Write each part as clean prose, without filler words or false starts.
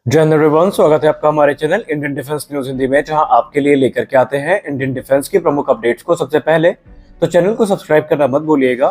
जय हिंद एवरीवन, स्वागत है आपका हमारे channel Indian defence news Hindi में, जहां आपके लिए लेकर के आते हैं इंडियन डिफेंस की प्रमुख अपडेट्स को सबसे पहले। तो चैनल को सब्सक्राइब करना मत भूलिएगा।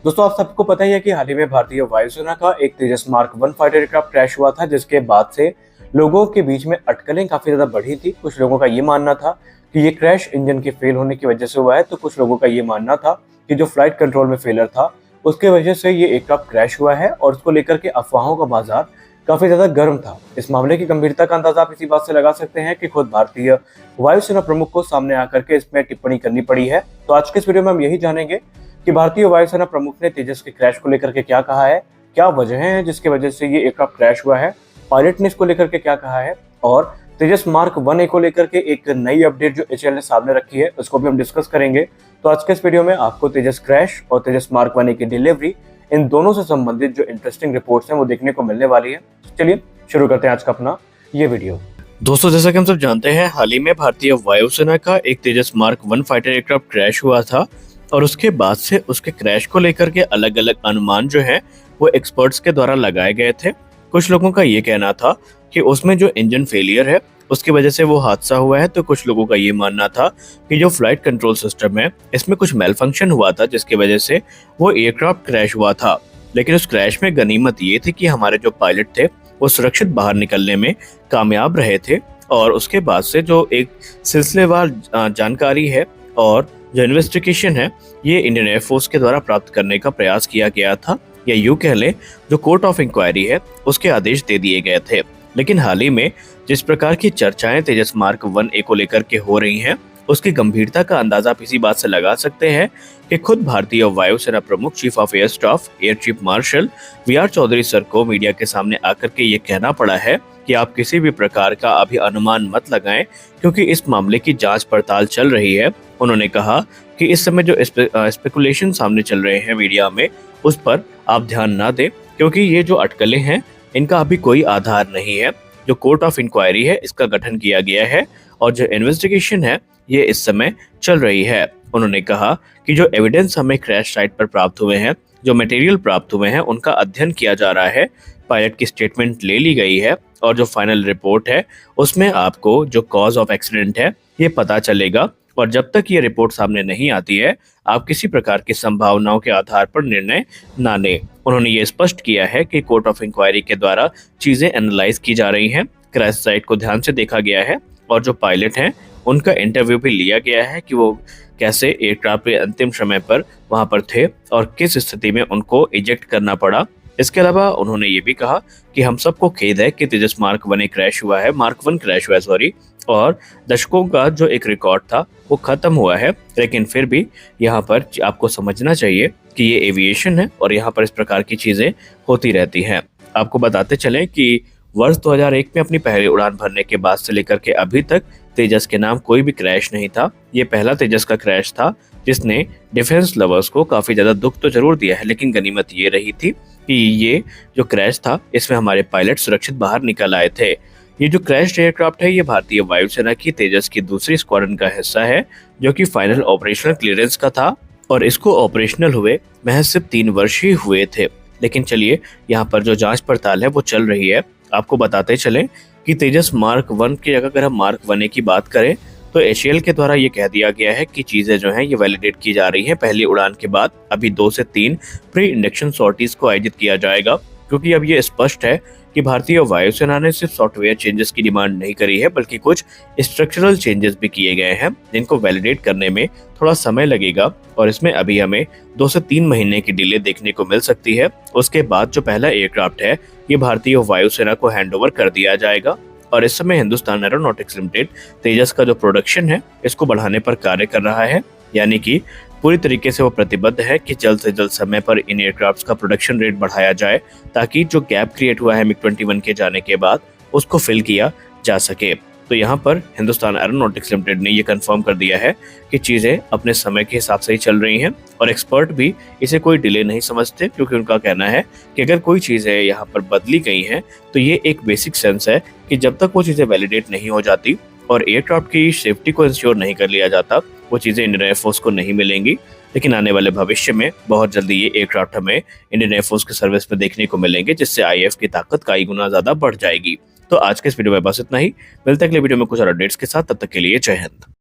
दोस्तों, आप सबको पता ही है कि हाल ही में भारतीय वायुसेना का एक तेजस मार्क 1 फाइटर एयरक्राफ्ट क्रैश हुआ था, जिसके बाद से लोगों के बीच में अटकलें काफी ज्यादा बढ़ी थी। कुछ लोगों का ये मानना था कि ये क्रैश इंजन के फेल होने की वजह से हुआ है, तो कुछ लोगों का ये मानना था कि जो फ्लाइट कंट्रोल में फेलर था उसके वजह से ये एयरक्राफ्ट क्रैश हुआ है, और उसको लेकर के अफवाहों का बाजार काफी ज्यादा गर्म था। इस मामले की गंभीरता का अंदाजा आप इसी बात से लगा सकते हैं कि खुद भारतीय वायुसेना प्रमुख को सामने आकर के इसमें टिप्पणी करनी पड़ी है। तो आज के इस वीडियो में हम यही जानेंगे कि भारतीय वायुसेना प्रमुख ने तेजस के क्रैश को लेकर के क्या कहा है, क्या वजह है जिसकी वजह से ये एयरक्राफ्ट क्रैश हुआ है, पायलट ने इसको लेकर के क्या कहा है, और तेजस मार्क 1 ए को लेकर के एक नई अपडेट जो एचएएल ने सामने रखी है उसको भी हम डिस्कस करेंगे। तो आज के इस वीडियो में आपको तेजस क्रैश और तेजस मार्क 1 ए की डिलीवरी, इन दोनों से संबंधित जो इंटरेस्टिंग रिपोर्ट्स हैं वो देखने को मिलने वाली है। चलिए शुरू करते हैं आज का अपना ये वीडियो। दोस्तों, जैसा कि हम सब जानते हैं, हाल ही में भारतीय वायुसेना का एक तेजस मार्क 1 फाइटर एयरक्राफ्ट क्रैश हुआ था, और उसके बाद से उसके क्रैश को लेकर के अलग अलग अनुमान जो है वो एक्सपर्ट्स के द्वारा लगाए गए थे। कुछ लोगों का ये कहना था कि उसमें जो इंजन फेलियर है उसकी वजह से वो हादसा हुआ है, तो कुछ लोगों का ये मानना था कि जो फ्लाइट कंट्रोल सिस्टम है इसमें कुछ मेल फंक्शन हुआ था जिसकी वजह से वो एयरक्राफ्ट क्रैश हुआ था। लेकिन उस क्रैश में गनीमत ये थी कि हमारे जो पायलट थे वो सुरक्षित बाहर निकलने में कामयाब रहे थे, और उसके बाद से जो एक सिलसिलेवार जानकारी है और जो इन्वेस्टिगेशन है ये इंडियन एयरफोर्स के द्वारा प्राप्त करने का प्रयास किया गया था, या यूं कह लें जो कोर्ट ऑफ इंक्वायरी है उसके आदेश दे दिए गए थे। लेकिन हाल ही में जिस प्रकार की चर्चाएं तेजस मार्क 1 ए को लेकर के हो रही हैं उसकी गंभीरता का अंदाजा आप इसी बात से लगा सकते हैं कि खुद भारतीय वायुसेना प्रमुख chief of air staff air chief marshal V R. Chaudhari sir को मीडिया के सामने आकर के ये कहना पड़ा है कि आप किसी भी प्रकार का अभी अनुमान मत लगाएं, क्योंकि इस मामले की जांच पड़ताल चल रही है। उन्होंने कहा कि इस समय जो स्पेकुलेशन सामने चल रहे हैं मीडिया में उस पर आप ध्यान ना दें, क्योंकि ये जो अटकलें हैं इनका अभी कोई आधार नहीं है। जो कोर्ट ऑफ इंक्वायरी है इसका गठन किया गया है, और जो इन्वेस्टिगेशन है ये इस समय चल रही है। उन्होंने कहा कि जो एविडेंस हमें क्रैश साइट पर प्राप्त हुए हैं, जो मटेरियल प्राप्त हुए हैं, उनका अध्ययन किया जा रहा है, पायलट की स्टेटमेंट ले ली गई है, और जो फाइनल रिपोर्ट है उसमें आपको जो कॉज ऑफ एक्सीडेंट है ये पता चलेगा। और जब तक ये रिपोर्ट सामने नहीं आती है आप किसी प्रकार की संभावनाओं के आधार पर निर्णय ना लें। उन्होंने ये स्पष्ट किया है कि कोर्ट ऑफ इंक्वायरी के द्वारा चीजें एनालाइज की जा रही हैं, क्रैश साइट को ध्यान से देखा गया है, और जो पायलट हैं उनका इंटरव्यू भी लिया गया है कि वो कैसे एयरक्राफ्ट के अंतिम समय पर वहां पर थे और किस स्थिति में उनको इजेक्ट करना पड़ा। इसके अलावा उन्होंने ये भी कहा कि हम सबको खेद है कि तेजस मार्क 1 क्रैश हुआ है, मार्क 1 क्रैश हुआ है सॉरी, और दशकों का जो एक रिकॉर्ड था वो खत्म हुआ है। लेकिन फिर भी यहाँ पर आपको समझना चाहिए कि ये एविएशन है और यहाँ पर इस प्रकार की चीजें होती रहती हैं। आपको बताते चलें कि वर्ष 2001 में अपनी पहली उड़ान भरने के बाद से लेकर के अभी तक तेजस के नाम कोई भी क्रैश नहीं था। ये पहला तेजस का क्रैश था जिसने डिफेंस लवर्स को काफी ज्यादा दुख तो जरूर दिया है, लेकिन गनीमत ये रही थी कि ये जो क्रैश था इसमें हमारे पायलट सुरक्षित बाहर निकल आए थे। ये जो क्रैश एयरक्राफ्ट है ये भारतीय वायुसेना की तेजस की दूसरी स्क्वाड्रन का हिस्सा है, जो कि फाइनल ऑपरेशनल क्लियरेंस का था, और इसको ऑपरेशनल हुए महज सिर्फ 3 वर्ष ही हुए थे। लेकिन चलिए यहाँ पर जो जांच पड़ताल है वो चल रही है। आपको बताते चलें कि तेजस मार्क 1 की जगह अगर हम मार्क 1 ए की बात करें तो एचएएल के द्वारा ये कह दिया गया है कि चीजें जो हैं ये वैलिडेट की जा रही हैं। पहली उड़ान के बाद अभी 2 से 3 प्री इंडक्शन सॉर्टीज को आयोजित किया जाएगा, क्योंकि अब ये स्पष्ट है कि भारतीय वायुसेना ने सिर्फ सॉफ्टवेयर चेंजेस की डिमांड नहीं करी है, बल्कि कुछ स्ट्रक्चरल चेंजेस भी किए गए हैं जिनको वैलिडेट करने में थोड़ा समय लगेगा, और इसमें अभी हमें 2 से 3 महीने की डिले देखने को मिल सकती है। उसके बाद जो पहला एयरक्राफ्ट है ये भारतीय वायुसेना को हैंडओवर कर दिया जाएगा, और इस समय हिंदुस्तान एरोनॉटिक्स लिमिटेड तेजस का जो प्रोडक्शन है इसको बढ़ाने पर कार्य कर रहा है, यानी कि पूरी तरीके से वो प्रतिबद्ध है कि जल्द से जल्द समय पर इन एयरक्राफ्ट्स का प्रोडक्शन रेट बढ़ाया जाए, ताकि जो गैप क्रिएट हुआ है MiG-21 के जाने के बाद उसको फिल किया जा सके। तो यहाँ पर हिंदुस्तान एरोनॉटिक्स लिमिटेड ने ये कंफर्म कर दिया है कि चीजें अपने समय के हिसाब से ही चल रही हैं, और एक्सपर्ट भी इसे कोई डिले नहीं समझते, क्योंकि उनका कहना है कि अगर कोई चीजें यहाँ पर बदली गई हैं तो ये एक बेसिक सेंस है कि जब तक वो चीजें वैलिडेट नहीं हो जाती और एयरक्राफ्ट की सेफ्टी को इंश्योर नहीं कर लिया जाता वो चीज़ें इंडियन एयरफोर्स को नहीं मिलेंगी, लेकिन आने वाले भविष्य में बहुत जल्दी ये एयरक्राफ्ट हमें इंडियन एयरफोर्स की सर्विस में देखने को मिलेंगे, जिससे आईएएफ की ताकत कई गुना ज़्यादा बढ़ जाएगी। तो आज के इस वीडियो में बस इतना ही। मिलते हैं अगले वीडियो में कुछ और अपडेट्स के साथ, तब तक के लिए जय हिंद।